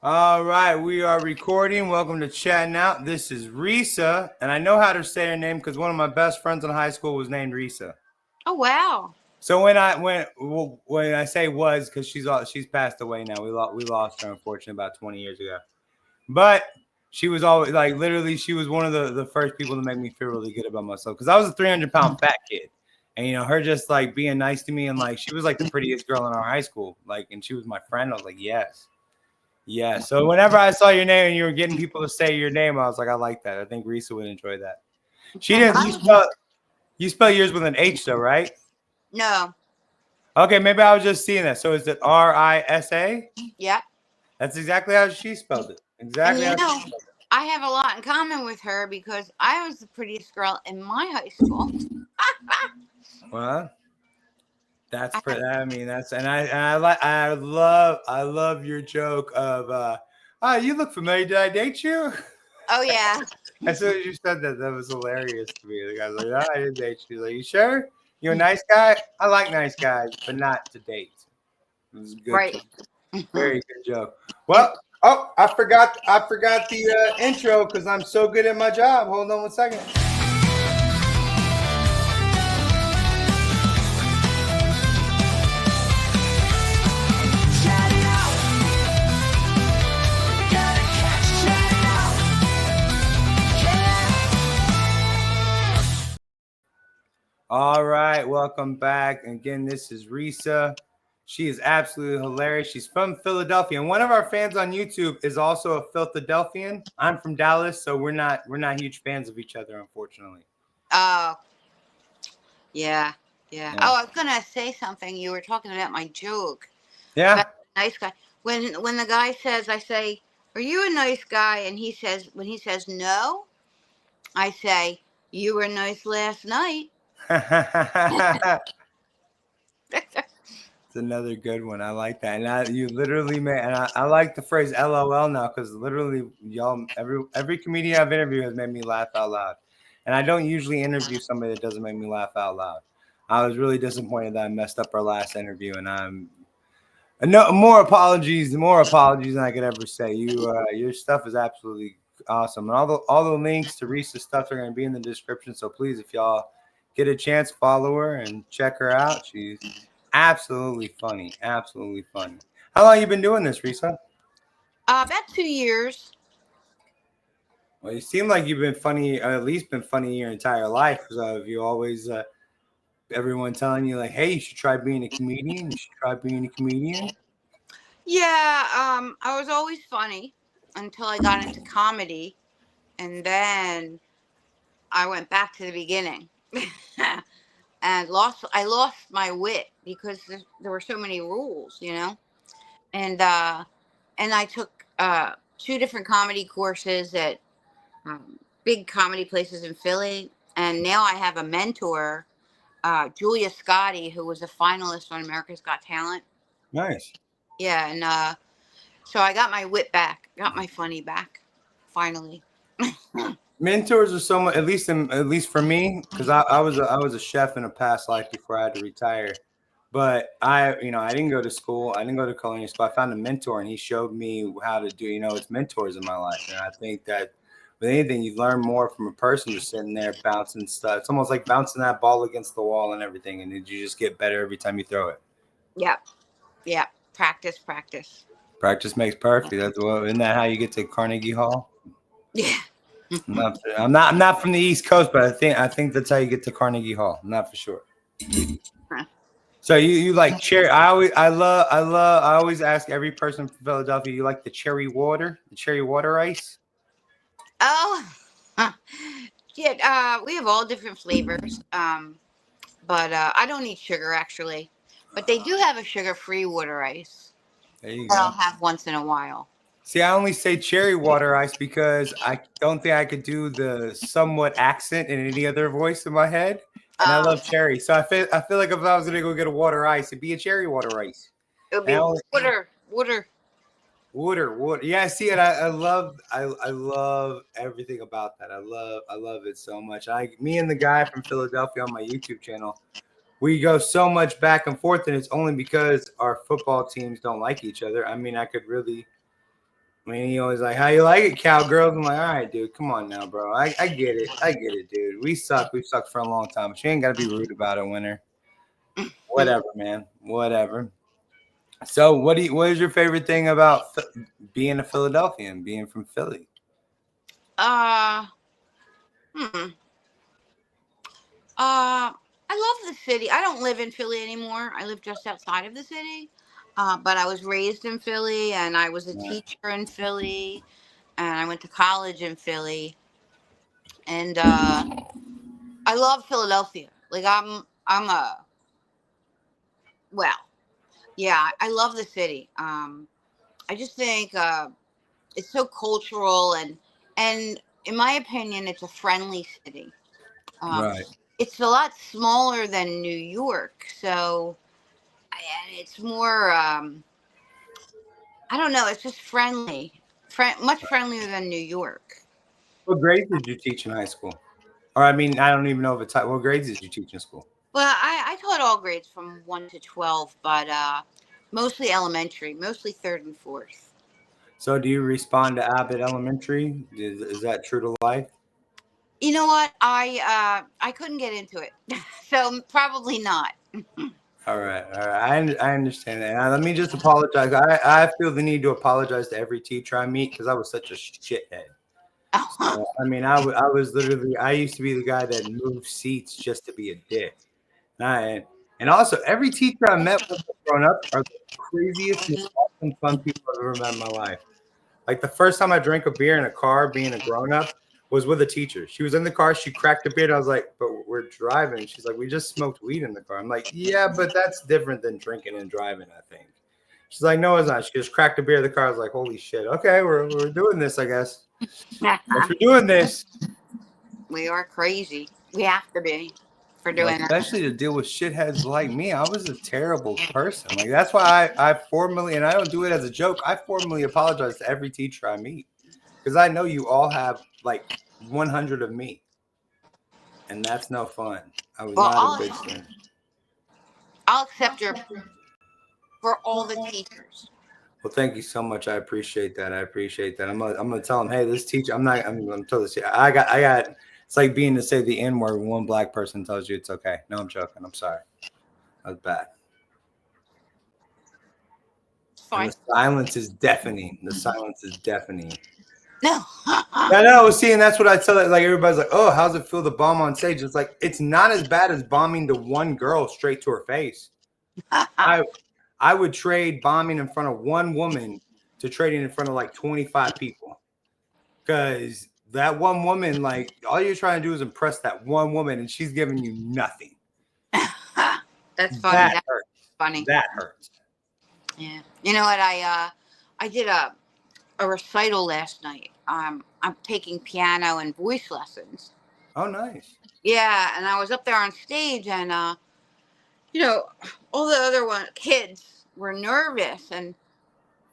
All right, we are recording. Welcome to ChattN. This is Risa, and I know how to say her name because one of my best friends in high school was named Risa. Oh wow! So when I say was, because she's passed away now. We lost her unfortunately about 20 years ago. But she was always like literally she was one of the first people to make me feel really good about myself because I was a 300-pound fat kid, and her just like being nice to me and like she was like the prettiest girl in our high school, like, and she was my friend. I was like, yes. Yeah. So whenever I saw your name and you were getting people to say your name, I was like, I like that. I think Risa would enjoy that. She didn't. You spell yours with an H though, right? No. Okay, maybe I was just seeing that. So is it Risa? Yep. That's exactly how she spelled it. Exactly And how she spelled it. I have a lot in common with her because I was the prettiest girl in my high school. Well, that's pretty. I mean, that's and I love your joke of you look familiar. Did I date you? Oh yeah. As soon as you said that, that was hilarious to me. The guy's like, "No, I didn't date you." Like, you sure? You a nice guy? I like nice guys, but not to date. It was a good, Right. very good joke. Well, I forgot the intro because I'm so good at my job. Hold on one second. All right, welcome back. Again, this is Risa. She is absolutely hilarious. She's from Philadelphia, and one of our fans on YouTube is also a Philadelphian. I'm from Dallas, so we're not huge fans of each other, unfortunately. Oh. Yeah. Oh, I was gonna say something. You were talking about my joke. Yeah. About the nice guy. When the guy says, I say, "Are you a nice guy?" And he says, when he says no, I say, "You were nice last night." It's another good one. I like that. And you literally made, and I like the phrase LOL now because literally y'all, every comedian I've interviewed has made me laugh out loud. And I don't usually interview somebody that doesn't make me laugh out loud. I was really disappointed that I messed up our last interview, and no more apologies than I could ever say. Your stuff is absolutely awesome, and all the links to Risa's stuff are going to be in the description. So please, if y'all get a chance, follow her and check her out. She's absolutely funny. Absolutely funny. How long you been doing this, Risa? About 2 years. Well, you seem like you've been funny, or at least been funny your entire life. So have you always, everyone telling you like, hey, you should try being a comedian. You should try being a comedian. Yeah, I was always funny until I got into comedy, and then I went back to the beginning. And I lost my wit because there were so many rules, and I took 2 different comedy courses at big comedy places in Philly, and now I have a mentor, Julia Scotti, who was a finalist on America's Got Talent. Nice. Yeah, and so I got my wit back, got my funny back, finally. Mentors are so much, at least for me, because I was a chef in a past life before I had to retire. But I didn't go to school. I didn't go to culinary school. I found a mentor, and he showed me how to do. It's mentors in my life, and I think that with anything, you learn more from a person just sitting there bouncing stuff. It's almost like bouncing that ball against the wall and everything, and you just get better every time you throw it. Yeah. Practice. Practice makes perfect. Isn't that how you get to Carnegie Hall? Yeah. I'm not from the East Coast, but I think that's how you get to Carnegie Hall. I'm not for sure. So you like cherry? I always ask every person from Philadelphia. You like the cherry water ice? Oh, yeah. We have all different flavors. But I don't eat sugar actually. But they do have a sugar-free water ice. There you That go. I'll have once in a while. See, I only say cherry water ice because I don't think I could do the somewhat accent in any other voice in my head. And I love cherry. So I feel like if I was gonna go get a water ice, it'd be a cherry water ice. It would be water. Water. Yeah, I see it. I love everything about that. I love it so much. Me and the guy from Philadelphia on my YouTube channel, we go so much back and forth, and it's only because our football teams don't like each other. I mean, I could really I mean, he always like, how you like it, cowgirls? I'm like, all right, dude, come on now, bro. I get it. I get it, dude. We suck. We've sucked for a long time. But you ain't got to be rude about it, Winter. Whatever, man. Whatever. So what is your favorite thing about being a Philadelphian, being from Philly? Hmm. I love the city. I don't live in Philly anymore. I live just outside of the city. But I was raised in Philly, and I was a teacher in Philly, and I went to college in Philly. And I love Philadelphia. Like well, yeah, I love the city. I just think it's so cultural, and in my opinion, it's a friendly city. Um, Right. it's a lot smaller than New York, so and it's more. I don't know. It's just friendly, much friendlier than New York. What grades did you teach in high school? Or I mean, I don't even know if it's what grades did you teach in school? Well, I taught all grades from 1 to 12, but mostly elementary, mostly third and fourth. So do you respond to Abbott Elementary? Is that true to life? You know what? I couldn't get into it, so probably not. All right. I understand that. Now, let me just apologize. I feel the need to apologize to every teacher I meet because I was such a shithead. So, I mean, I was literally, I used to be the guy that moved seats just to be a dick. And also, every teacher I met when I was growing up are the craziest, most awesome, fun people I've ever met in my life. Like the first time I drank a beer in a car, being a grown up, was with a teacher. She was in the car. She cracked a beer. I was like, "But we're driving." She's like, "We just smoked weed in the car." I'm like, "Yeah, but that's different than drinking and driving, I think." She's like, "No, it's not." She just cracked a beer in the car. I was like, "Holy shit! Okay, we're doing this, I guess. Guess we're doing this." We are crazy. We have to be for Well, doing that. especially to deal with shitheads like me. I was a terrible person. Like that's why I formally, and I don't do it as a joke. I formally apologize to every teacher I meet because I know you all have like 100 of me, and that's no fun. I was Well, not a good student. I'll accept your for all the teachers. Well, thank you so much. I appreciate that. I appreciate that. I'm gonna tell them, hey, this teacher. I'm gonna tell this. I got. It's like being to say the N word when one black person tells you it's okay. No, I'm joking. I'm sorry. That was bad. And the silence is deafening. The silence is deafening. No. I know. See, and that's what I tell it. Like everybody's like, "Oh, how's it feel to bomb on stage?" It's like it's not as bad as bombing to one girl straight to her face. I would trade bombing in front of one woman to trading in front of like 25 people, because that one woman, like all you're trying to do is impress that one woman, and she's giving you nothing. That's funny. That hurts. Funny. That hurts. Yeah. You know what? I did a recital last night. I'm taking piano and voice lessons. Oh, nice. Yeah, and I was up there on stage, and you know, all the other kids were nervous, and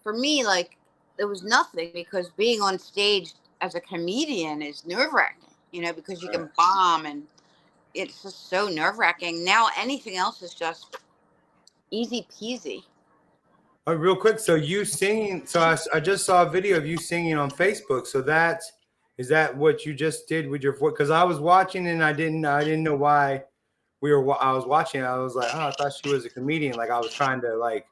for me, like, it was nothing because being on stage as a comedian is nerve-wracking. You know, because you can bomb, and it's just so nerve-wracking. Now anything else is just easy peasy. Oh, real quick. So you singing? So I just saw a video of you singing on Facebook. So is that what you just did with your voice? Because I was watching and I didn't know why I was watching. I was like, oh, I thought she was a comedian. Like I was trying to like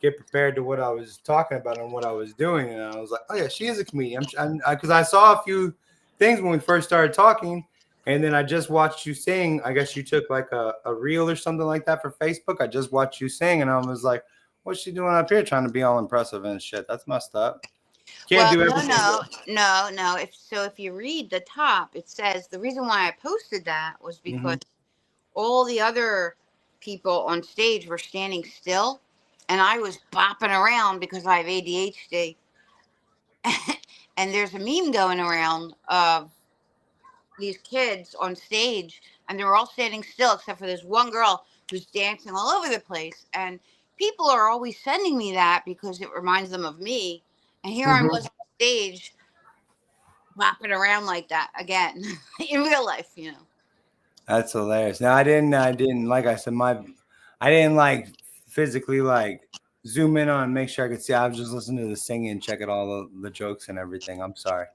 get prepared to what I was talking about and what I was doing. And I was like, oh yeah, she is a comedian. Because I saw a few things when we first started talking. And then I just watched you sing. I guess you took like a reel or something like that for Facebook. I just watched you sing and I was like, what's she doing up here trying to be all impressive and shit? That's messed up. Can't do everything. No. If you read the top, it says the reason why I posted that was because all the other people on stage were standing still, and I was bopping around because I have ADHD. And there's a meme going around of these kids on stage, and they were all standing still except for this one girl who's dancing all over the place. And people are always sending me that because it reminds them of me. And here I was on stage bopping around like that again in real life, you know. That's hilarious. Now I didn't like I said, I didn't like physically like zoom in on and make sure I could see. I was just listening to the singing and checking all the jokes and everything. I'm sorry.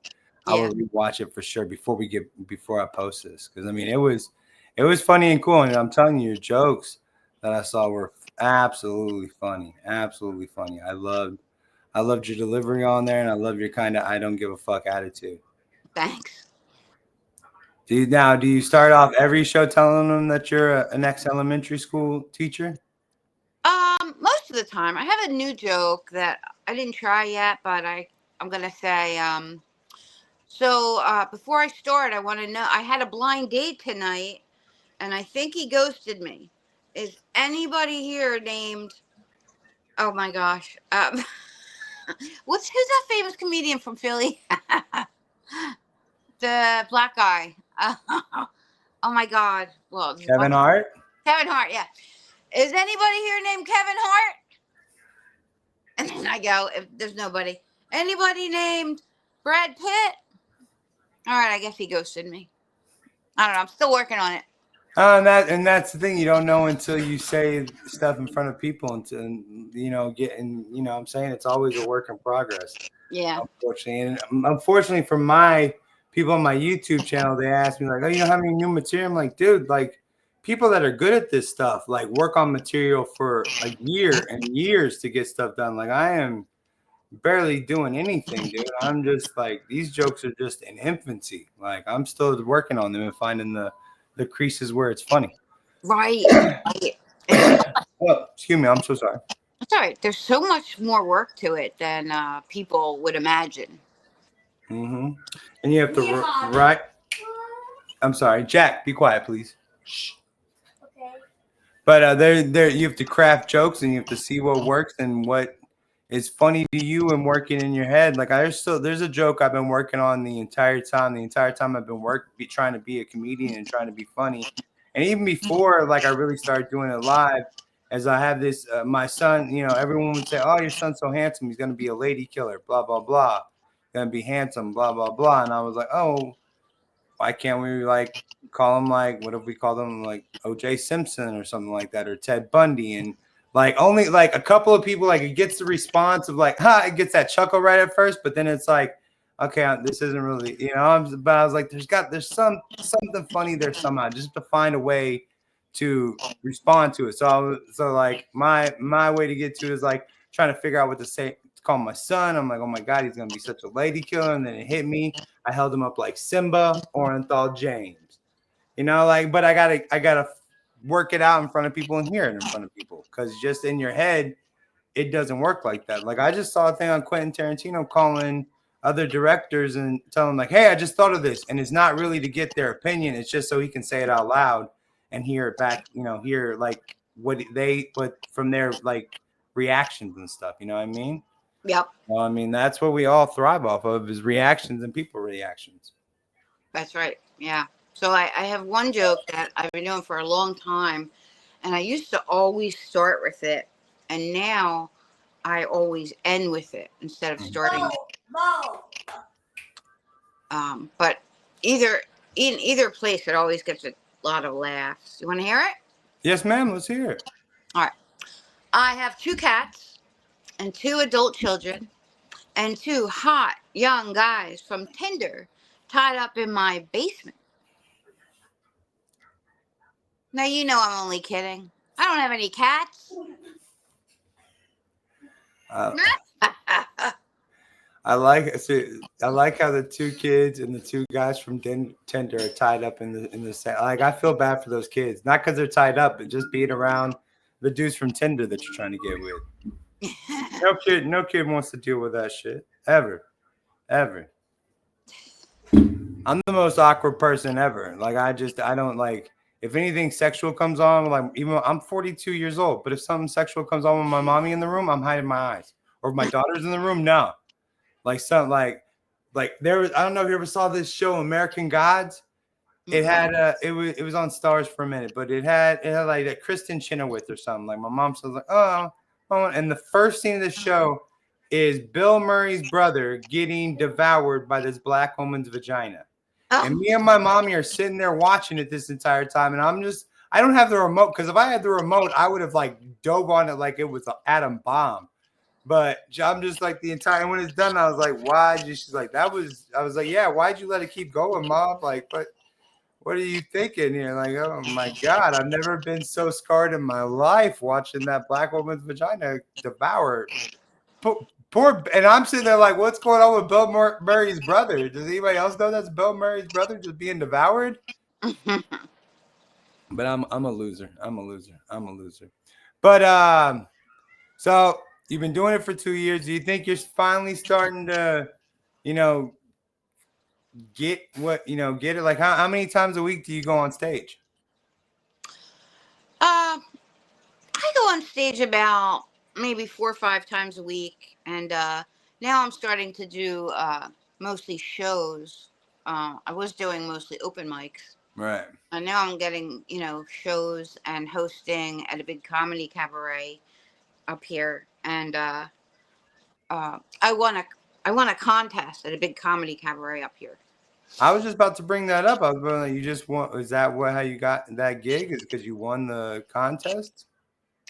I Yeah. will rewatch it for sure before I post this, because I mean it was funny and cool, and I'm telling you, your jokes that I saw were absolutely funny, absolutely funny. I loved your delivery on there, and I love your kind of I don't give a fuck attitude. Thanks. Do you start off every show telling them that you're an ex-elementary school teacher? Most of the time, I have a new joke that I didn't try yet, but I'm gonna say. So before I start, I want to know. I had a blind date tonight, and I think he ghosted me. Is anybody here named? Oh my gosh. Who's that famous comedian from Philly? The black guy. Oh my God. Well, Kevin Hart? Kevin Hart, yeah. Is anybody here named Kevin Hart? And then I go, if there's nobody. Anybody named Brad Pitt? All right, I guess he ghosted me. I don't know. I'm still working on it. And that's the thing, you don't know until you say stuff in front of people, and I'm saying it's always a work in progress. Yeah. Unfortunately for my people on my YouTube channel, they ask me like, oh, you don't have any new material? I'm like, dude, like people that are good at this stuff, like work on material for a year and years to get stuff done. Like I am barely doing anything, dude. I'm just like, these jokes are just in infancy. Like I'm still working on them and finding the creases where it's funny. Right. Oh, excuse me. I'm so sorry. It's all right. There's so much more work to it than people would imagine. Mm-hmm. And you have to write. I'm sorry, Jack. Be quiet, please. Shh. Okay. But there, you have to craft jokes, and you have to see what works and what is funny to you and working in your head. Like there's a joke I've been working on the entire time. The entire time I've been trying to be a comedian and trying to be funny, and even before like I really started doing it live. As I have this, my son, everyone would say, "Oh, your son's so handsome. He's gonna be a lady killer." Blah blah blah. Gonna be handsome. Blah blah blah. And I was like, "Oh, why can't we like call him like what if we call them like O.J. Simpson or something like that, or Ted Bundy?" And like only like a couple of people like it gets the response of like, "Ha!" It gets that chuckle right at first, but then it's like, okay, this isn't really, but I was like, there's something funny there somehow, just to find a way to respond to it. So like my way to get to it is like trying to figure out what to say to call my son. I'm like, oh my God, he's gonna be such a lady killer. And then it hit me. I held him up like Simba, Orenthal, James. But I gotta work it out in front of people and hear it in front of people, because just in your head, it doesn't work like that. Like I just saw a thing on Quentin Tarantino calling other directors and telling them like, hey, I just thought of this. And it's not really to get their opinion. It's just so he can say it out loud and hear it back, hear like what from their like reactions and stuff. You know what I mean? Yep. Well, I mean, that's what we all thrive off of, is reactions and people reactions. That's right. Yeah. So I have one joke that I've been doing for a long time, and I used to always start with it, and now I always end with it instead of starting. But in either place, it always gets a lot of laughs. You want to hear it? Yes, ma'am. Let's hear it. All right. I have 2 cats and 2 adult children and 2 hot young guys from Tinder tied up in my basement. Now, I'm only kidding. I don't have any cats. I like how the 2 kids and the 2 guys from Tinder are tied up in the same. Like I feel bad for those kids, not because they're tied up, but just being around the dudes from Tinder that you're trying to get with. No kid wants to deal with that shit ever. I'm the most awkward person ever. Like I don't like, if anything sexual comes on, like even I'm 42 years old, but if something sexual comes on with my mommy in the room, I'm hiding my eyes. Or if my daughter's in the room, no. Like something like there was, I don't know if you ever saw this show American Gods. It had it was on Stars for a minute, but it had like a Kristen Chenoweth or something. Like my mom says like, oh, and the first scene of the show is Bill Murray's brother getting devoured by this black woman's vagina. Oh. And me and my mommy are sitting there watching it this entire time, and I don't have the remote because if I had the remote, I would have like dove on it like it was an atom bomb. But I'm just like the entire. And when it's done, I was like, "Why'd you?" She's like, "That was." I was like, "Yeah, why'd you let it keep going, Mom?" Like, what are you thinking here? Like, oh my God, I've never been so scarred in my life watching that black woman's vagina devour. Poor, and I'm sitting there like, what's going on with Bill Murray's brother? Does anybody else know that's Bill Murray's brother just being devoured? But I'm a loser. I'm a loser. I'm a loser. But so you've been doing it for 2 years. Do you think you're finally starting to, you know, get get it? Like how many times a week do you go on stage? I go on stage about maybe 4 or 5 times a week, and now I'm starting to do mostly shows. I was doing mostly open mics. Right. And now I'm getting, shows and hosting at a big comedy cabaret up here, and I won a contest at a big comedy cabaret up here. I was just about to bring that up. I was like, you just won. Is that how you got that gig? Is because you won the contest?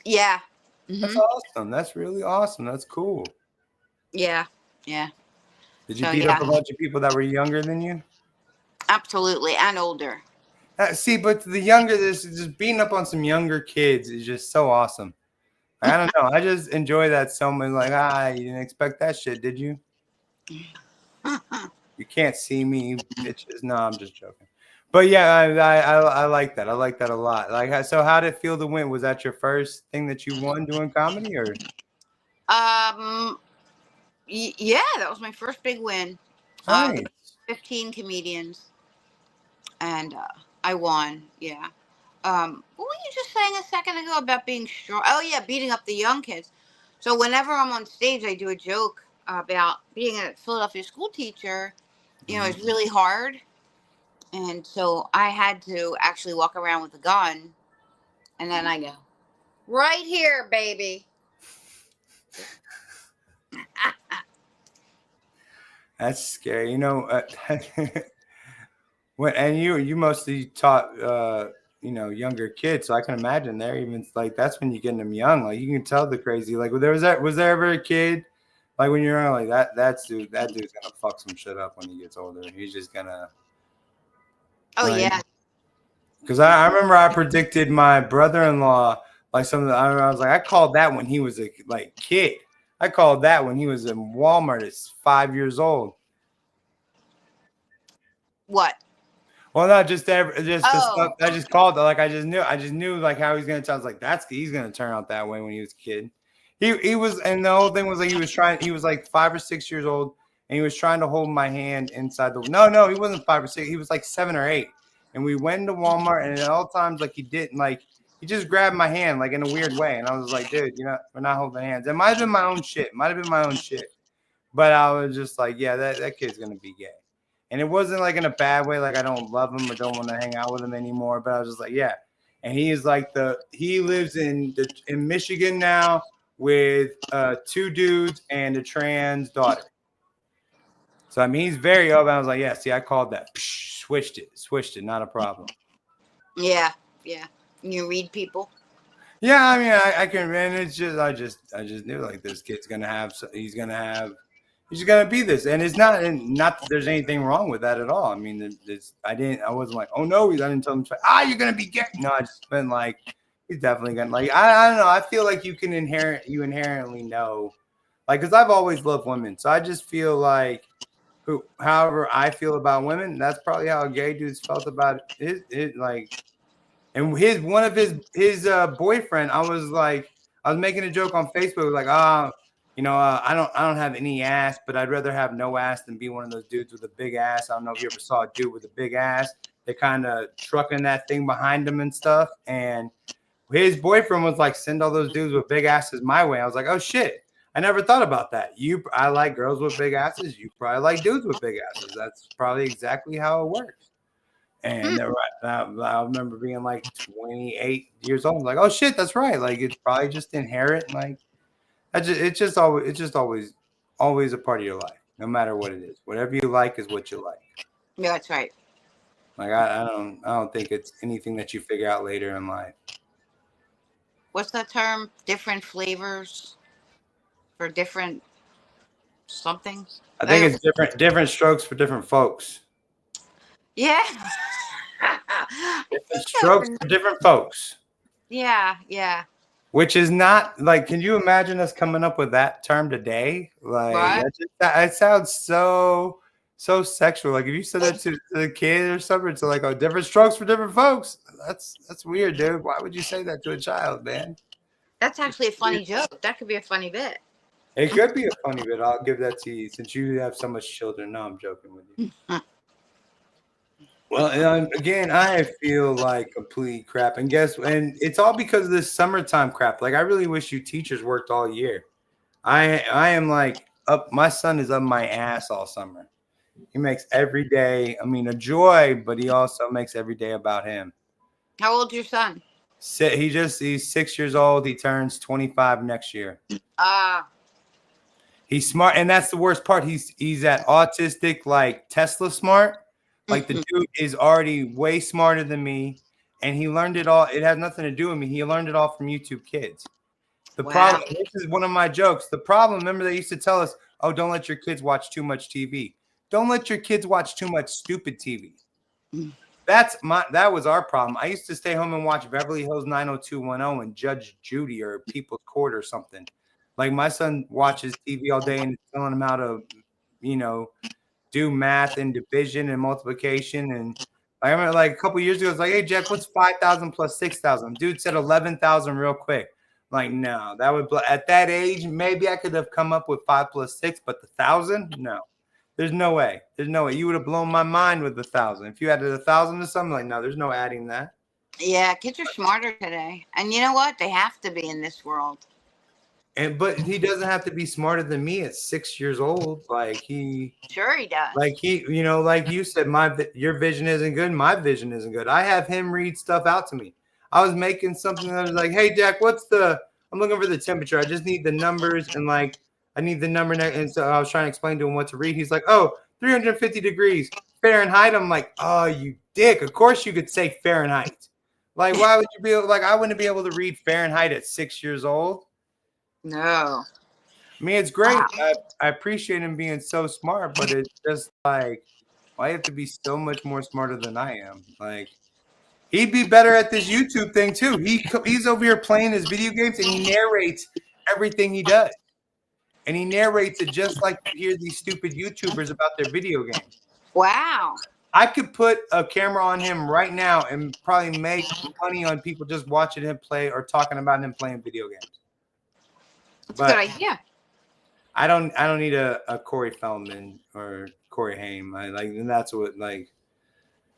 Yeah. That's awesome. That's really awesome. That's cool. Yeah. Yeah. Did you beat up a bunch of people that were younger than you? Absolutely, and older. See, but the younger, this just beating up on some younger kids is just so awesome. I don't know. I just enjoy that so much. Like, you didn't expect that shit, did you? You can't see me, bitches. No, I'm just joking. But yeah, I like that. I like that a lot. Like, so how did it feel to win? Was that your first thing that you won doing comedy, or? Yeah, that was my first big win. Nice. 15 comedians, and I won. Yeah. What were you just saying a second ago about being strong? Oh yeah, beating up the young kids. So whenever I'm on stage, I do a joke about being a Philadelphia school teacher. It's really hard. And so I had to actually walk around with a gun. And then I go, right here, baby. That's scary. And you mostly taught younger kids, so I can imagine they're even like that's when you're getting them young. Like you can tell the crazy. Like was there ever a kid like when you're like that dude's gonna fuck some shit up when he gets older. He's just gonna. Oh yeah. Because I remember I predicted my brother-in-law like I was like I called that when he was a kid. I called that when he was in Walmart at 5 years old. What? Well, not just the stuff. I just called it. Like I just knew like how he's gonna tell. I was like, he's gonna turn out that way when he was a kid. He was, and the whole thing was like he was like 5 or 6 years old, and he was trying to hold my hand inside the. No, he wasn't 5 or 6. He was like 7 or 8, and we went to Walmart, and at all times like he didn't like. He just grabbed my hand like in a weird way, and I was like, dude, we're not holding hands. It might have been my own shit. But I was just like, yeah, that kid's gonna be gay. And it wasn't like in a bad way, like I don't love him or don't want to hang out with him anymore. But I was just like, yeah. And he is like he lives in Michigan now with 2 dudes and a trans daughter. So I mean, he's very open. I was like, yeah, see, I called that. Psh, switched it, not a problem. Yeah. You read people. Yeah, I mean, I can, and it's just, I just knew like this kid's gonna have, he's gonna be this, and it's not that there's anything wrong with that at all. I mean, I wasn't like, oh no, I didn't tell him, you're gonna be gay. No, I just been like, he's definitely gonna like, I don't know. I feel like you inherently know, like, because I've always loved women, so I just feel like, however I feel about women, that's probably how gay dudes felt about it like. And one of his boyfriend, I was making a joke on Facebook, like, I don't have any ass, but I'd rather have no ass than be one of those dudes with a big ass. I don't know if you ever saw a dude with a big ass. They're kind of trucking that thing behind him and stuff. And his boyfriend was like, send all those dudes with big asses my way. I was like, oh shit, I never thought about that. I like girls with big asses. You probably like dudes with big asses. That's probably exactly how it works. And I remember being like 28 years old. I was like, oh shit, that's right. Like it's probably just inherent. Like it's just always a part of your life, no matter what it is. Whatever you like is what you like. Yeah, that's right. Like I don't think it's anything that you figure out later in life. What's that term? Different flavors for different somethings. I think it's different strokes for different folks. Yeah. Different strokes for different folks. Yeah, yeah. Which is not like, can you imagine us coming up with that term today? Like What? that sounds so sexual. Like if you said that to the kid or something, it's like, oh, different strokes for different folks. That's weird, dude. Why would you say that to a child, man? That's actually a funny joke. That could be a funny bit. It could be a funny bit. I'll give that to you since you have so much children. No, I'm joking with you. Well, again, I feel like complete crap, and it's all because of this summertime crap. Like, I really wish you teachers worked all year. I am like up. My son is up my ass all summer. He makes every day, I mean, a joy, but he also makes every day about him. How old's your son? He's 6 years old. He turns 25 next year. He's smart, and that's the worst part. He's that autistic, like Tesla smart. Like the dude is already way smarter than me, and he learned it all. It has nothing to do with me. He learned it all from YouTube Kids. The problem, this is one of my jokes. The problem, remember they used to tell us, oh, don't let your kids watch too much TV. Don't let your kids watch too much stupid TV. That was our problem. I used to stay home and watch Beverly Hills 90210 and Judge Judy or People's Court or something. Like my son watches TV all day and it's telling him how to, do math and division and multiplication. And I remember like a couple years ago, it's like, hey, Jack, what's 5,000 plus 6,000? Dude said 11,000 real quick. Like, no, that would, at that age, maybe I could have come up with 5 plus 6, but the 1,000, no. There's no way. There's no way. You would have blown my mind with 1,000. If you added 1,000 to something, like, no, there's no adding that. Yeah, kids are smarter today. And you know what? They have to be in this world. But he doesn't have to be smarter than me at 6 years old. Like Sure he does. Like like you said, your vision isn't good. My vision isn't good. I have him read stuff out to me. I was making something that was like, hey, Jack, I'm looking for the temperature. I just need the numbers and like, I need the number. And so I was trying to explain to him what to read. He's like, oh, 350 degrees Fahrenheit. I'm like, oh, you dick. Of course you could say Fahrenheit. Like, why would you be like, I wouldn't be able to read Fahrenheit at 6 years old. No. I mean, it's great. I appreciate him being so smart, but it's just like, why you have to be so much more smarter than I am? Like, he'd be better at this YouTube thing too. He's over here playing his video games and he narrates everything he does. And he narrates it just like you hear these stupid YouTubers about their video games. Wow. I could put a camera on him right now and probably make money on people just watching him play or talking about him playing video games. That's a good idea. I don't need a Corey Feldman or Corey Haim. And that's what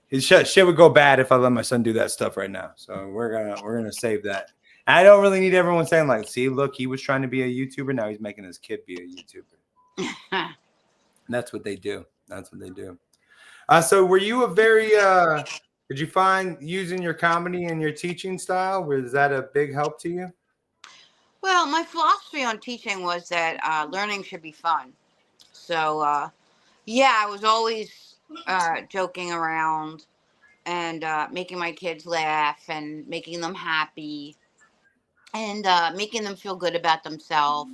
his shit would go bad if I let my son do that stuff right now. So we're gonna save that. And I don't really need everyone saying like, see, look, he was trying to be a YouTuber. Now he's making his kid be a YouTuber. That's what they do. That's what they do. So were you did you find using your comedy and your teaching style, was that a big help to you? Well, my philosophy on teaching was that learning should be fun. So, I was always joking around and making my kids laugh and making them happy and making them feel good about themselves.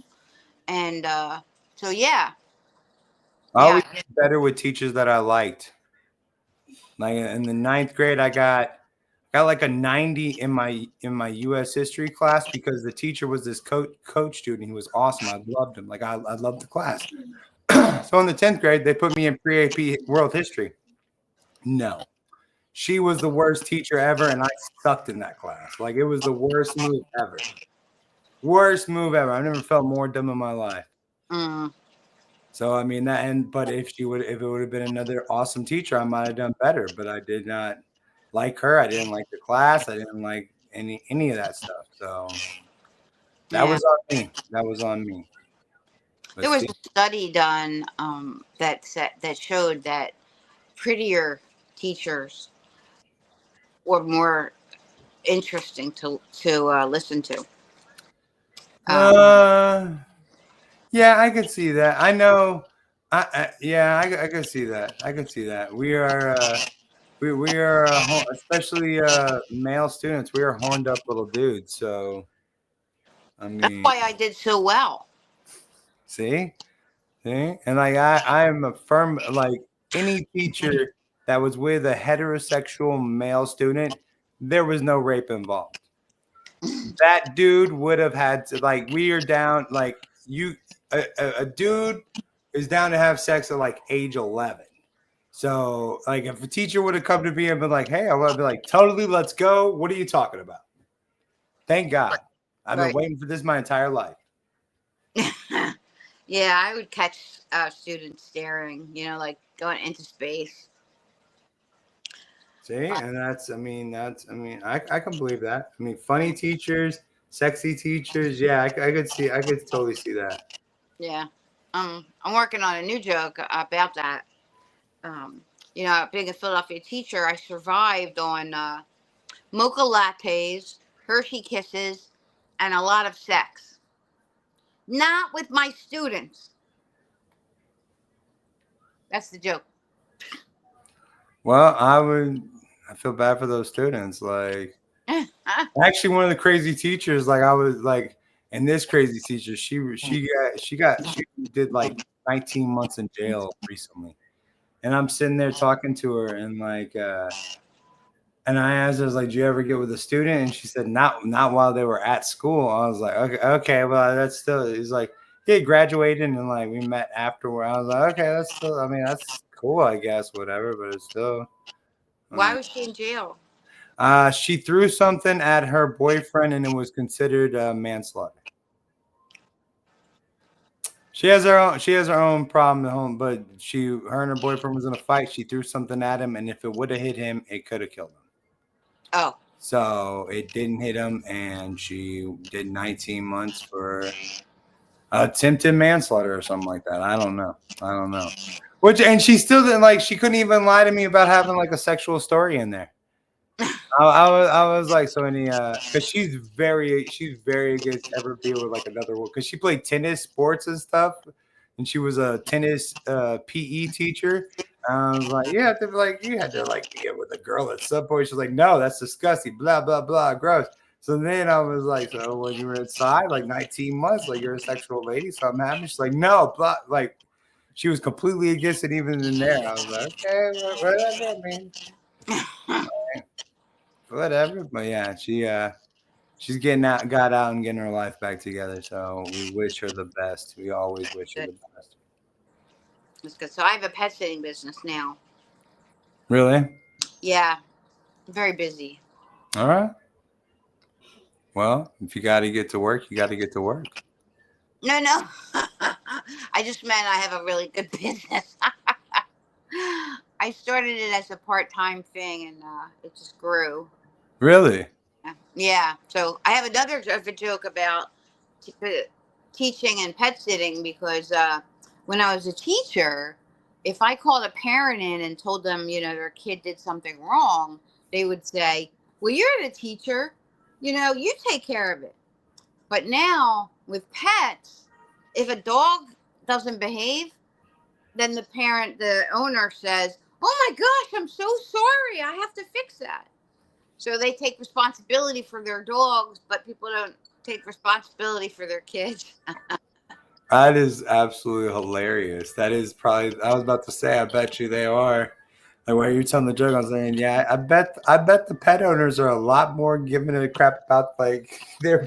And I always get better with teachers that I liked. Like in the 9th grade, I got like a 90 in my U.S. history class because the teacher was this coach student. He was awesome. I loved him. Like I loved the class. So in the 10th grade, they put me in pre-AP world history. No, she was the worst teacher ever, and I sucked in that class. Like it was the worst move ever. Worst move ever. I've never felt more dumb in my life. So I mean but if it would have been another awesome teacher, I might have done better. But I did not like her. I didn't like the class. I didn't like any of that stuff. So that was on me. That was on me. There was a study done that showed that prettier teachers were more interesting to listen to. Yeah, I could see that. I know. I could see that. I could see that. We are. we are especially male students. We are horned up little dudes. So I That's mean, why I did so well. see, see, and like I am a firm like any teacher that was with a heterosexual male student, there was no rape involved. That dude would have had to like we are down like you a dude is down to have sex at like age 11. So like if a teacher would have come to me and been like, hey, I would be like, totally, let's go. What are you talking about? Thank God. I've been Right. waiting for this my entire life. Yeah, I would catch students staring, like going into space. See, and I can believe that. I mean, funny teachers, sexy teachers, yeah, I could totally see that. Yeah. I'm working on a new joke about that. Um, being a Philadelphia teacher, I survived on mocha lattes, Hershey kisses, and a lot of sex. Not with my students. That's the joke. Well, I feel bad for those students. Like, actually, one of the crazy teachers, like I was like, and this crazy teacher, she did like 19 months in jail recently, and I'm sitting there talking to her, and like, and I asked her, I was like, "Do you ever get with a student?" And she said, "Not while they were at school." I was like, "Okay, well, that's still." He's like, "Yeah, graduated, and like we met afterward." I was like, "Okay, that's still. I mean, that's cool, I guess, whatever." But it's still. Why was she in jail? She threw something at her boyfriend, and it was considered manslaughter. She has her own problem at home, but her and her boyfriend was in a fight. She threw something at him, and if it would have hit him, it could have killed him. Oh. So it didn't hit him, and she did 19 months for attempted manslaughter or something like that. I don't know. And she still didn't like. She couldn't even lie to me about having like a sexual story in there. I was like, so any because she's very against ever being with like another one because she played tennis sports and stuff, and she was a tennis PE teacher. I was like, you had to like get with a girl at some point. She's like, no, that's disgusting, blah blah blah, gross. So then I was like, so when you were inside, like 19 months, like you're a sexual lady, so I'm happy. She's like, no, blah, like she was completely against it even in there. I was like, okay, whatever, man. Whatever, but yeah, she's got out and getting her life back together. So we wish her the best. We always wish her the best. That's good. So I have a pet sitting business now. Really? Yeah, very busy. All right. Well, if you got to get to work, you got to get to work. No. I just meant I have a really good business. I started it as a part-time thing, and it just grew. Really? Yeah. So I have another joke about teaching and pet sitting because when I was a teacher, if I called a parent in and told them, their kid did something wrong, they would say, well, you're the teacher, you take care of it. But now with pets, if a dog doesn't behave, then the owner says, oh my gosh, I'm so sorry, I have to fix that. So they take responsibility for their dogs, but people don't take responsibility for their kids. That is absolutely hilarious. That is probably. I was about to say. I bet you they are. Like while you're telling the joke, I was saying, yeah, I bet the pet owners are a lot more giving a crap about like their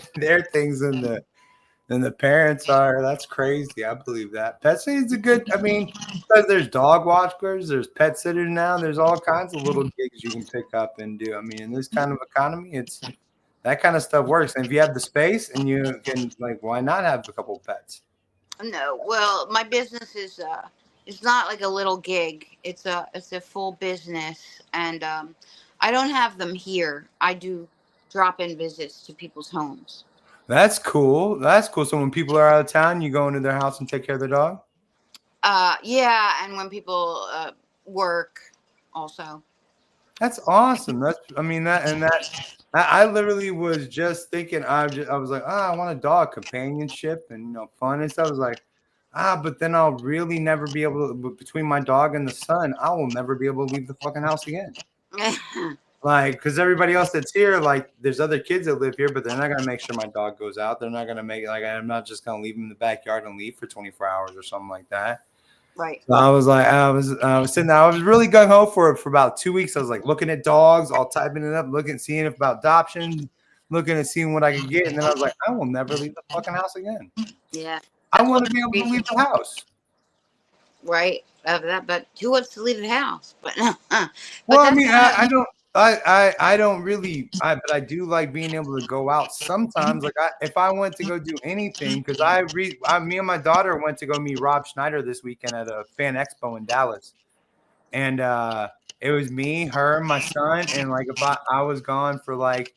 things than the parents are. That's crazy. I believe that. Pet sitting is a good. I mean, because there's dog watchers, there's pet sitters now. There's all kinds of little gigs you can pick up and do. I mean, in this kind of economy, it's that kind of stuff works. And if you have the space and you can, like, why not have a couple of pets? No, well, my business is it's not like a little gig. It's a full business, and I don't have them here. I do drop-in visits to people's homes. That's cool. That's cool. So when people are out of town, you go into their house and take care of their dog? Yeah, and when people work also. That's awesome. I literally was just thinking, I was like, I want a dog, companionship and fun and stuff. I was like, but then I'll really never be able to, between my dog and the sun, I will never be able to leave the fucking house again. Like, because everybody else that's here, like, there's other kids that live here, but they're not gonna make sure my dog goes out. They're not gonna make it like I'm not just gonna leave him in the backyard and leave for 24 hours or something like that. Right. So I was like, I was sitting there, I was really gung ho for it for about 2 weeks. I was like looking at dogs, all typing it up, looking, seeing if about adoption, looking and seeing what I could get, and then I was like, I will never leave the fucking house again. Yeah. I want to be able to leave the house. Right. But who wants to leave the house? But Well, I mean, I don't really, but I do like being able to go out sometimes. Like, if I went to go do anything, because me and my daughter went to go meet Rob Schneider this weekend at a fan expo in Dallas, and it was me, her, my son, and like if I was gone for like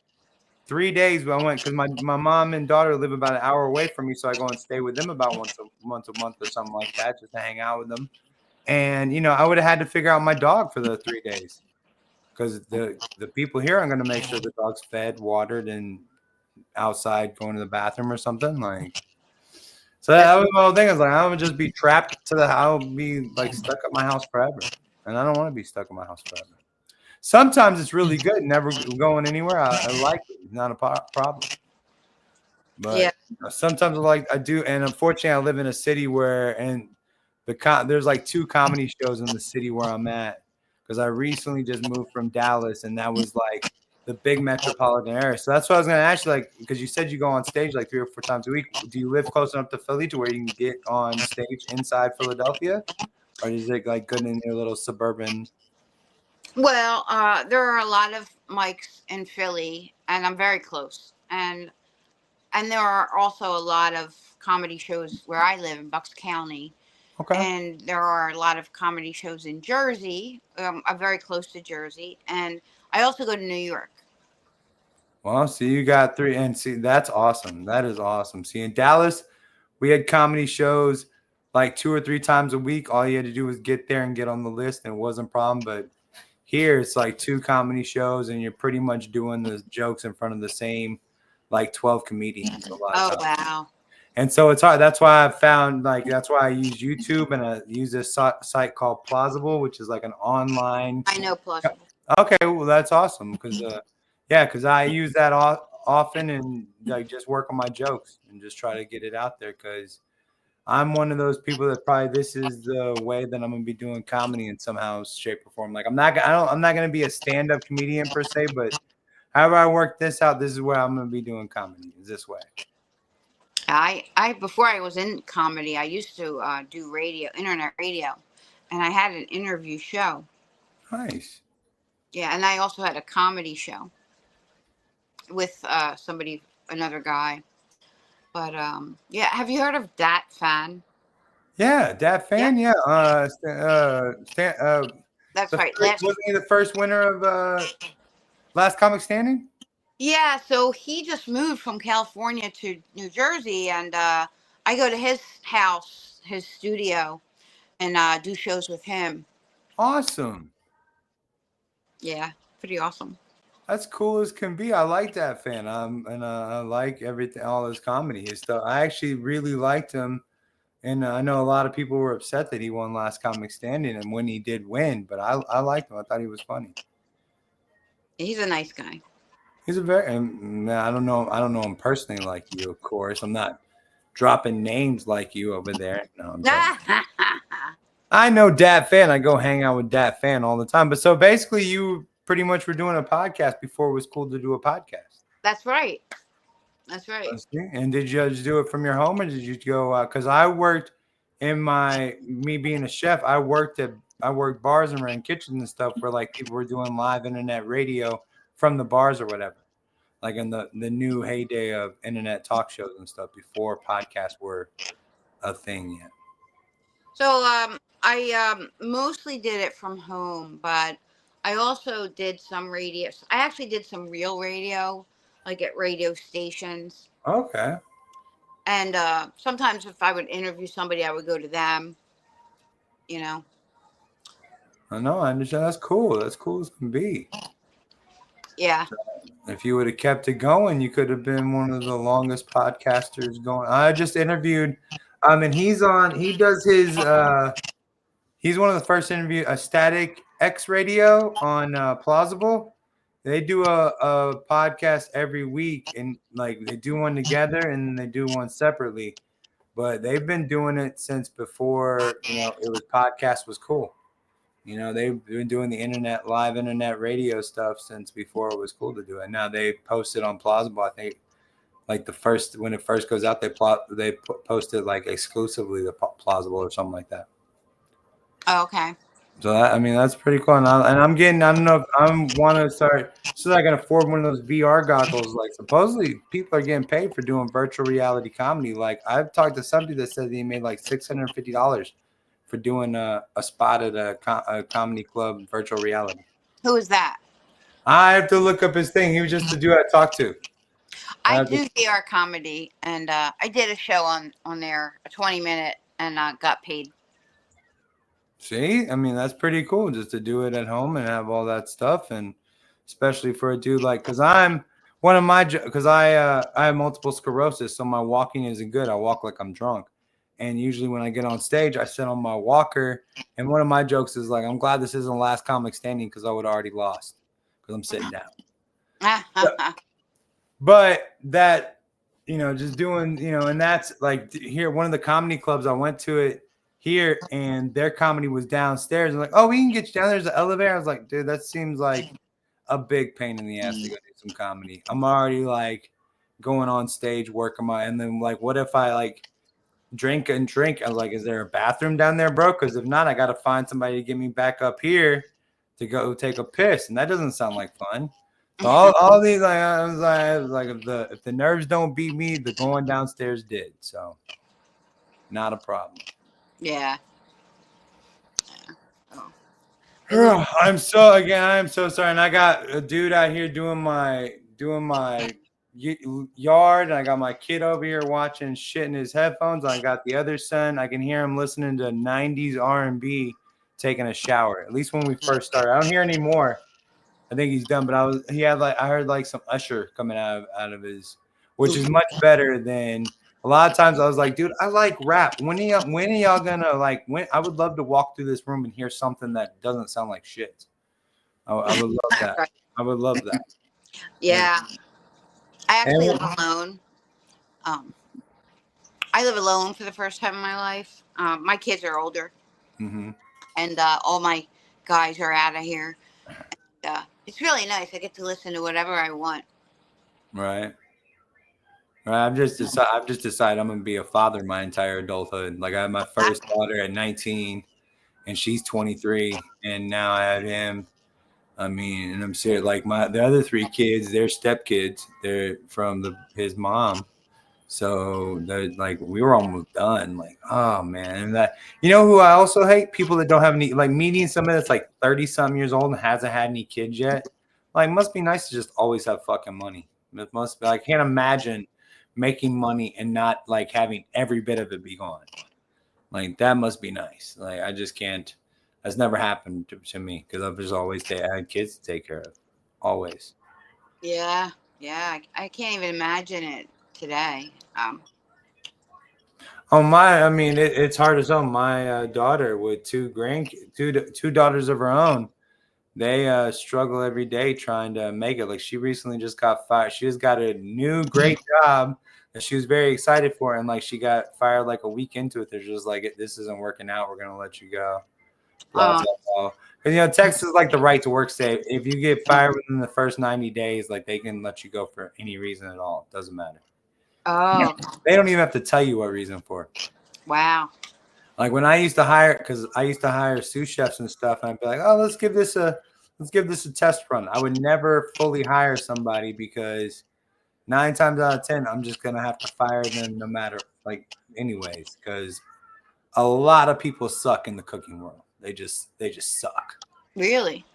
3 days, I went because my mom and daughter live about an hour away from me, so I go and stay with them about once a month or something like that, just to hang out with them. And I would have had to figure out my dog for the 3 days. Because the people here are going to make sure the dog's fed, watered, and outside going to the bathroom or something. Like, so that was my whole thing. I was like, I'm gonna just be trapped to I'll be like stuck at my house forever, and I don't want to be stuck in my house forever. Sometimes it's really good, never going anywhere. I like it. It's not a problem. But sometimes I do, and unfortunately, I live in a city where there's like 2 comedy shows in the city where I'm at. Because I recently just moved from Dallas, and that was like the big metropolitan area. So that's what I was going to ask you, like, because you said you go on stage like 3 or 4 times a week. Do you live close enough to Philly to where you can get on stage inside Philadelphia? Or is it like good in your little suburban? Well, there are a lot of mics in Philly, and I'm very close. And there are also a lot of comedy shows where I live in Bucks County. Okay. And there are a lot of comedy shows in Jersey. I'm very close to Jersey. And I also go to New York. Well, see, you got 3. And see, that's awesome. That is awesome. See, in Dallas, we had comedy shows like 2 or 3 times a week. All you had to do was get there and get on the list, and it wasn't a problem. But here, it's like 2 comedy shows, and you're pretty much doing the jokes in front of the same like 12 comedians. Oh, wow. And so it's hard. That's why that's why I use YouTube, and I use this site called Plausible, which is like an online. I know Plausible. Okay, well, that's awesome because because I use that often and like just work on my jokes and just try to get it out there because I'm one of those people that probably this is the way that I'm gonna be doing comedy in somehow, shape, or form. Like I'm not gonna be a stand-up comedian per se, but however I work this out, this is where I'm gonna be doing comedy. Is this way. I before I was in comedy, I used to do internet radio, and I had an interview show. Nice. Yeah, and I also had a comedy show with another guy. But yeah, have you heard of Dat Fan? Yeah, Dat Fan. Yeah. That's right. Wasn't he the first winner of Last Comic Standing? Yeah, so he just moved from California to New Jersey, and I go to his house, his studio, and do shows with him. Awesome. Yeah, pretty awesome. That's cool as can be. I like Dat Fan. And I like everything, all his comedy, his stuff. I actually really liked him, and I know a lot of people were upset that he won Last Comic Standing, and when he did win, but I liked him. I thought he was funny. He's a nice guy. He's I don't know him personally like you, of course. I'm not dropping names like you over there. No, I know Dat Fan. I go hang out with Dat Fan all the time. But so basically, you pretty much were doing a podcast before it was cool to do a podcast. That's right. That's right. And did you just do it from your home, or did you go? Because I worked in me being a chef. I worked bars and ran kitchens and stuff where like people were doing live internet radio from the bars or whatever, like in the new heyday of internet talk shows and stuff before podcasts were a thing yet. So I mostly did it from home, but I also did some radio. I actually did some real radio, like at radio stations. Okay. And sometimes if I would interview somebody, I would go to them, I know. I understand. That's cool. That's cool as can be. Yeah. If you would have kept it going, you could have been one of the longest podcasters going. I just interviewed, and he's one of the first interviews, a Static X Radio on Plausible. They do a podcast every week, and like they do one together and they do one separately. But they've been doing it since before, it was podcast was cool. They've been doing the live internet radio stuff since before it was cool to do it. Now they post it on Plausible. I think like when it first goes out, they post it like exclusively to Plausible or something like that. Oh, okay. So that's pretty cool. And I'm getting, I don't know if I want to start, so that I can afford one of those VR goggles. Like supposedly people are getting paid for doing virtual reality comedy. Like I've talked to somebody that said he made like $650 for doing a spot at a comedy club, virtual reality. Who is that? I have to look up his thing. He was just the dude I talked to. I do VR comedy, and I did a show on there, a 20-minute, and got paid. See, that's pretty cool just to do it at home and have all that stuff, and especially for a dude like, because I have multiple sclerosis, so my walking isn't good. I walk like I'm drunk, and usually when I get on stage, I sit on my walker. And one of my jokes is like, I'm glad this isn't the last comic standing because I would have already lost because I'm sitting down. But that, just doing, and that's like here, one of the comedy clubs I went to it here, and their comedy was downstairs. And like, oh, we can get you down. There's an elevator. I was like, dude, that seems like a big pain in the ass to go do some comedy. I'm already like going on stage working and then like, what if I like drink? I was like, is there a bathroom down there, bro? Because if not, I got to find somebody to get me back up here to go take a piss, and that doesn't sound like fun. So all these, like, I was like, if the nerves don't beat me, the going downstairs did. So, not a problem. Yeah. Oh. I am so sorry. And I got a dude out here doing my yard, and I got my kid over here watching shit in his headphones. I got the other son. I can hear him listening to 90s R&B, taking a shower. At least when we first started. I don't hear any more. I think he's done, but I heard like some Usher coming out of his, which is much better than a lot of times. I was like, dude, I like rap. When are y'all gonna like? I would love to walk through this room and hear something that doesn't sound like shit. I would love that. I would love that. Yeah, I actually live alone. I live alone for the first time in my life. My kids are older, and all my guys are out of here. It's really nice. I get to listen to whatever I want. Right. I've just decided I'm gonna be a father my entire adulthood. Like I had my first daughter at 19, and she's 23, and now I have him. And I'm serious. Like the other 3 kids, they're stepkids. They're from his mom. So they're like, we were almost done. Like, oh man. And that, who I also hate? People that don't have any, like meeting somebody that's like 30-something years old and hasn't had any kids yet. Like, must be nice to just always have fucking money. It must be. I can't imagine making money and not like having every bit of it be gone. Like, that must be nice. Like, I just can't. That's never happened to me because I've just always had kids to take care of. Always. Yeah. I can't even imagine it today. It's hard as hell. My daughter with 2 daughters of her own, they struggle every day trying to make it. Like she recently just got fired. She just got a new great job that she was very excited for, and like she got fired like a week into it. They're just like, this isn't working out. We're gonna let you go. Blah, blah, blah. Because Texas is like the right to work state. If you get fired within the first 90 days, like they can let you go for any reason at all. It doesn't matter. Oh, they don't even have to tell you what reason for. Wow. Like when I used to hire sous chefs and stuff, and I'd be like, oh, let's give this a test run. I would never fully hire somebody because 9 times out of 10, I'm just gonna have to fire them no matter anyways, because a lot of people suck in the cooking world. They just suck. Really?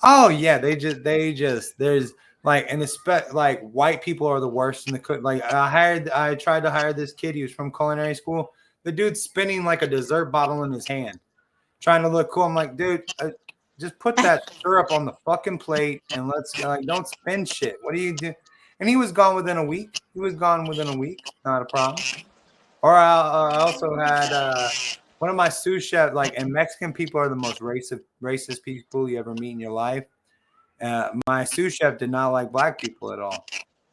Oh yeah, there's like white people are the worst in the cook. Like I tried to hire this kid. He was from culinary school. The dude's spinning like a dessert bottle in his hand, trying to look cool. I'm like, dude, just put that syrup on the fucking plate and let's don't spin shit. What do you do? And he was gone within a week. Not a problem. Or I also had one of my sous chefs, like, and Mexican people are the most racist people you ever meet in your life. My sous chef did not like black people at all.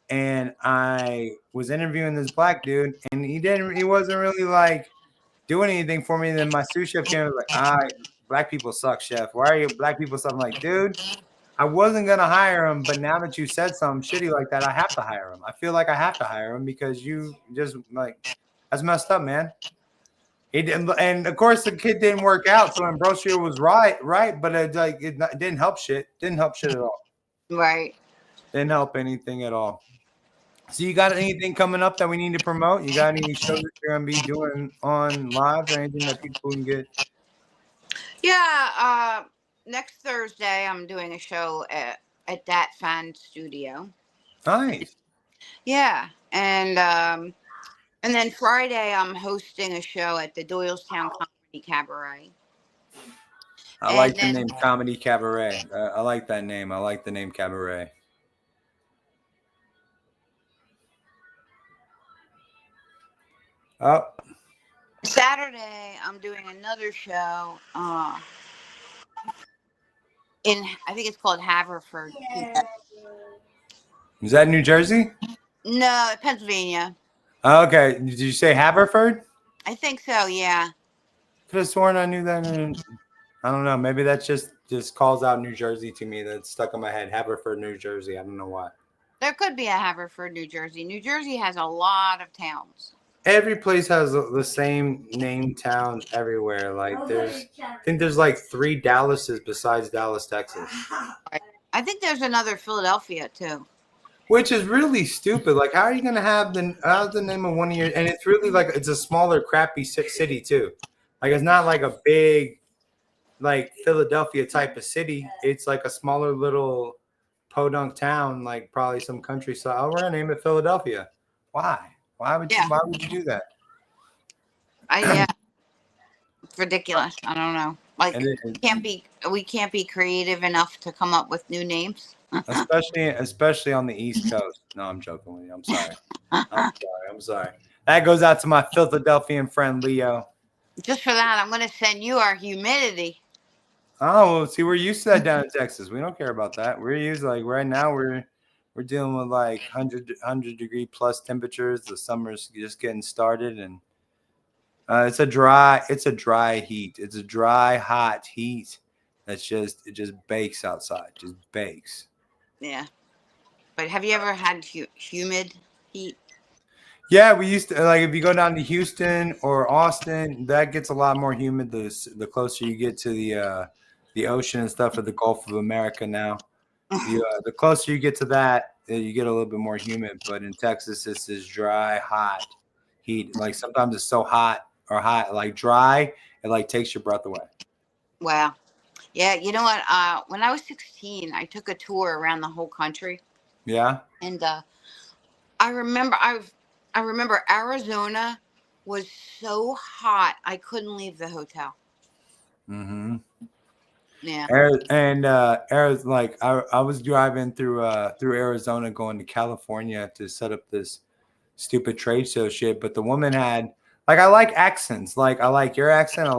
And I was interviewing this black dude, and he wasn't really like doing anything for me. And then my sous chef came and was like, black people suck, chef. Why are you black people suck? I'm like, dude, I wasn't gonna hire him, but now that you said something shitty like that, I have to hire him. I feel like I have to hire him because you just like that's messed up, man. And of course the kid didn't work out, so Ambrosio was right, but it didn't help shit. Didn't help shit at all. Right. Didn't help anything at all. So you got anything coming up that we need to promote? You got any shows that you're gonna be doing on live or anything that people can get? Yeah. Next Thursday, I'm doing a show at that fan studio. Nice. Yeah, and then Friday, I'm hosting a show at the Doylestown Comedy Cabaret. I like the name Comedy Cabaret. I like that name. I like the name Cabaret. Oh. Saturday, I'm doing another show in, I think it's called Haverford. Is that New Jersey? No, Pennsylvania. Okay. Did you say Haverford? I think so, yeah. Could have sworn I knew that. I don't know. Maybe that just calls out New Jersey to me. That's stuck in my head. Haverford, New Jersey. I don't know why. There could be a Haverford, New Jersey. New Jersey has a lot of towns. Every place has the same name town everywhere. Like I think there's like 3 Dallases besides Dallas, Texas. I think there's another Philadelphia too. Which is really stupid. Like, how are you gonna have the name of one of your? And it's really like it's a smaller, crappy city too. Like it's not like a big, like Philadelphia type of city. It's like a smaller little podunk town, like probably some countryside. Oh, we're gonna name it Philadelphia. Why? Why would you do that? Yeah, it's ridiculous. I don't know. Like we can't be creative enough to come up with new names. especially on the East Coast. No, I'm joking with you. I'm sorry. That goes out to my Philadelphian friend Leo. Just for that, I'm going to send you our humidity. Oh, well, see, we're used to that down in Texas. We don't care about that. We're used like right now we're dealing with like 100 degree plus temperatures. The summer's just getting started, and it's a dry heat. It's a dry, hot heat. It just bakes outside. Just bakes. Yeah, but have you ever had humid heat? Yeah, we used to, like, if you go down to Houston or Austin, that gets a lot more humid the closer you get to the ocean and stuff, or the Gulf of America now. The closer you get to that, you get a little bit more humid. But in Texas, it's this dry, hot heat. Like sometimes it's so hot like dry, it like takes your breath away. Wow. Yeah, you know what? When I was 16, I took a tour around the whole country. Yeah. And I remember Arizona was so hot I couldn't leave the hotel. Mm-hmm. Yeah. Arizona, like I was driving through Arizona going to California to set up this stupid trade show shit, but the woman had, like, I like accents. Like, I like your accent. I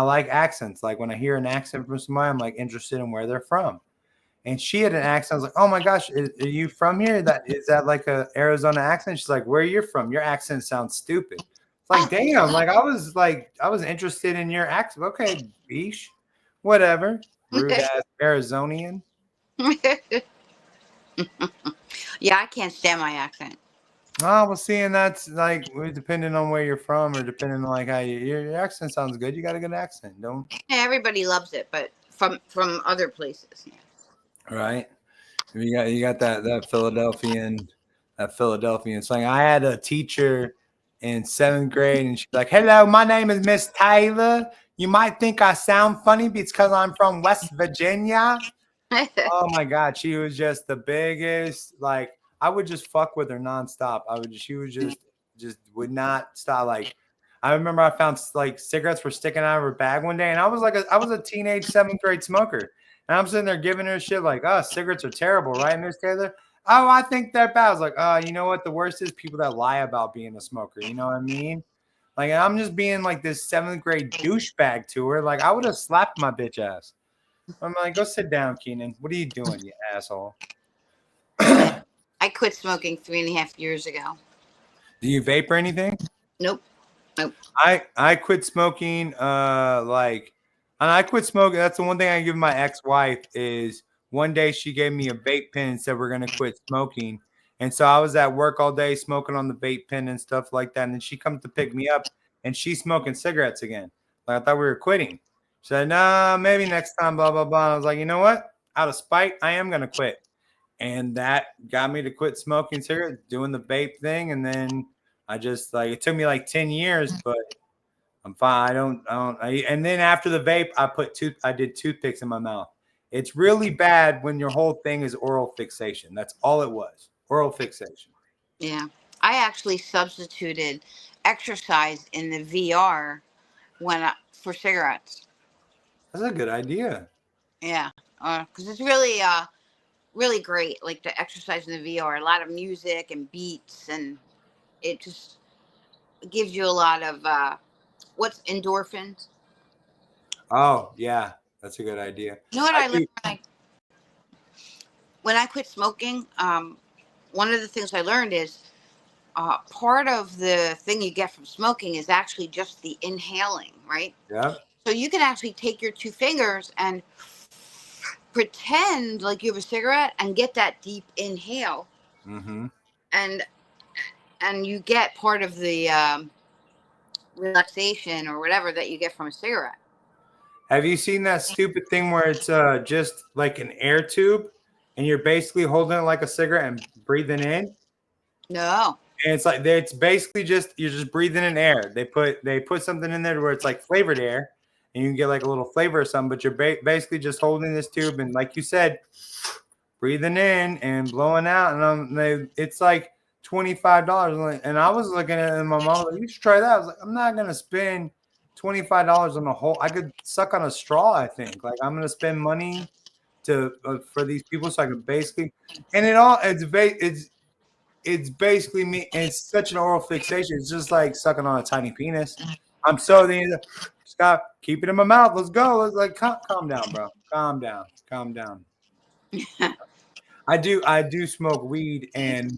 like accents. Like, when I hear an accent from somebody, I'm like interested in where they're from. And she had an accent. I was like, oh my gosh, are you from here? Is that like a Arizona accent? She's like, where are you from? Your accent sounds stupid. It's like, damn, like I was interested in your accent. Okay, beesh. Whatever. Rude ass Arizonian. Yeah, I can't stand my accent. Oh, well, see, and that's like depending on where you're from, or depending on like how your accent sounds good. You got a good accent, don't? Yeah, everybody loves it, but from other places. Yeah. Right. You got that Philadelphian slang. I had a teacher in 7th grade, and she's like, "Hello, my name is Miss Taylor. You might think I sound funny because I'm from West Virginia." Oh my God, she was just the biggest. Like, I would just fuck with her nonstop. She would just would not stop. Like, I remember I found like cigarettes were sticking out of her bag one day, and I was a teenage 7th grade smoker, and I'm sitting there giving her shit like, "Oh, cigarettes are terrible, right, Miss Taylor?" "Oh, I think they're bad." I was like, "Oh, you know what? The worst is people that lie about being a smoker." You know what I mean? Like, I'm just being like this 7th grade douchebag to her. Like, I would have slapped my bitch ass. I'm like, go sit down, Keenan. What are you doing, you asshole? I quit smoking 3.5 years ago. Do you vape or anything? Nope. Nope. I quit smoking. And I quit smoking. That's the one thing I give my ex-wife is one day she gave me a vape pen and said we're gonna quit smoking. And so I was at work all day smoking on the vape pen and stuff like that. And then she comes to pick me up and she's smoking cigarettes again. Like I thought we were quitting. She said, nah, maybe next time, blah, blah, blah. And I was like, you know what? Out of spite, I am gonna quit. And that got me to quit smoking cigarettes, doing the vape thing, and then I just like it took me like 10 years, but I'm fine. And then after the vape, I did toothpicks in my mouth. It's really bad when your whole thing is oral fixation. That's all it was. Oral fixation. Yeah. I actually substituted exercise in the VR for cigarettes. That's a good idea. Yeah. Because it's really really great, like the exercise in the VR, a lot of music and beats, and it just gives you a lot of what's endorphins. Oh yeah, that's a good idea. You know what I learned when I quit smoking? One of the things I learned is part of the thing you get from smoking is actually just the inhaling, right? Yeah. So you can actually take your 2 fingers and pretend like you have a cigarette and get that deep inhale. Mm-hmm. And you get part of the relaxation or whatever that you get from a cigarette. Have you seen that stupid thing where it's just like an air tube and you're basically holding it like a cigarette and breathing in? No. And it's like it's basically just you're just breathing in air. They put something in there where it's like flavored air, and you can get like a little flavor or something. But you're basically just holding this tube and, like you said, breathing in and blowing out. And it's like $25. And I was looking at it, and my mom was like, "You should try that." I was like, "I'm not gonna spend $25 on a whole. I could suck on a straw. I think like I'm gonna spend money for these people so I can basically, and it's basically me. And it's such an oral fixation. It's just like sucking on a tiny penis. I'm so the Scott, keep it in my mouth. Let's go. Let's like calm down, bro. Calm down. I do smoke weed, and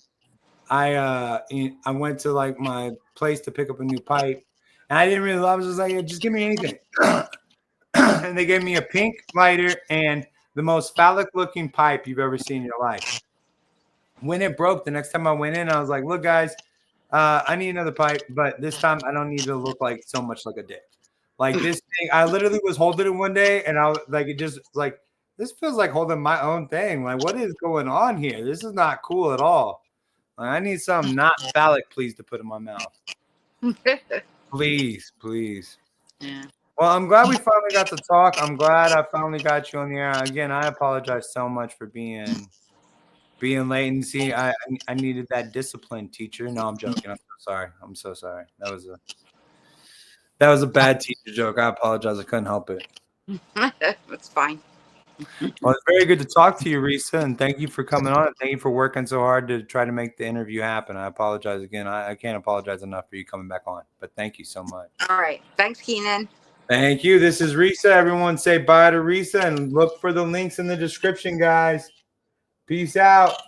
I went to like my place to pick up a new pipe, and I didn't really. I was just like, just give me anything. And they gave me a pink lighter and the most phallic looking pipe you've ever seen in your life. When it broke, the next time I went in, I was like, look, guys, I need another pipe, but this time I don't need to look like so much like a dick. Like this thing, I literally was holding it one day, and I was like, it just like, this feels like holding my own thing. Like, what is going on here? This is not cool at all. Like, I need something not phallic, please, to put in my mouth. Please. Yeah. Well, I'm glad we finally got to talk. I'm glad I finally got you on the air. Again, I apologize so much for being late. And see, I needed that discipline, teacher. No, I'm joking. I'm so sorry. That was a bad teacher joke. I apologize. I couldn't help it. That's fine. Well, it's very good to talk to you, Risa, and thank you for coming on. Thank you for working so hard to try to make the interview happen. I apologize again. I can't apologize enough for you coming back on, but thank you so much. All right. Thanks, Keenan. Thank you. This is Risa. Everyone say bye to Risa and look for the links in the description, guys. Peace out.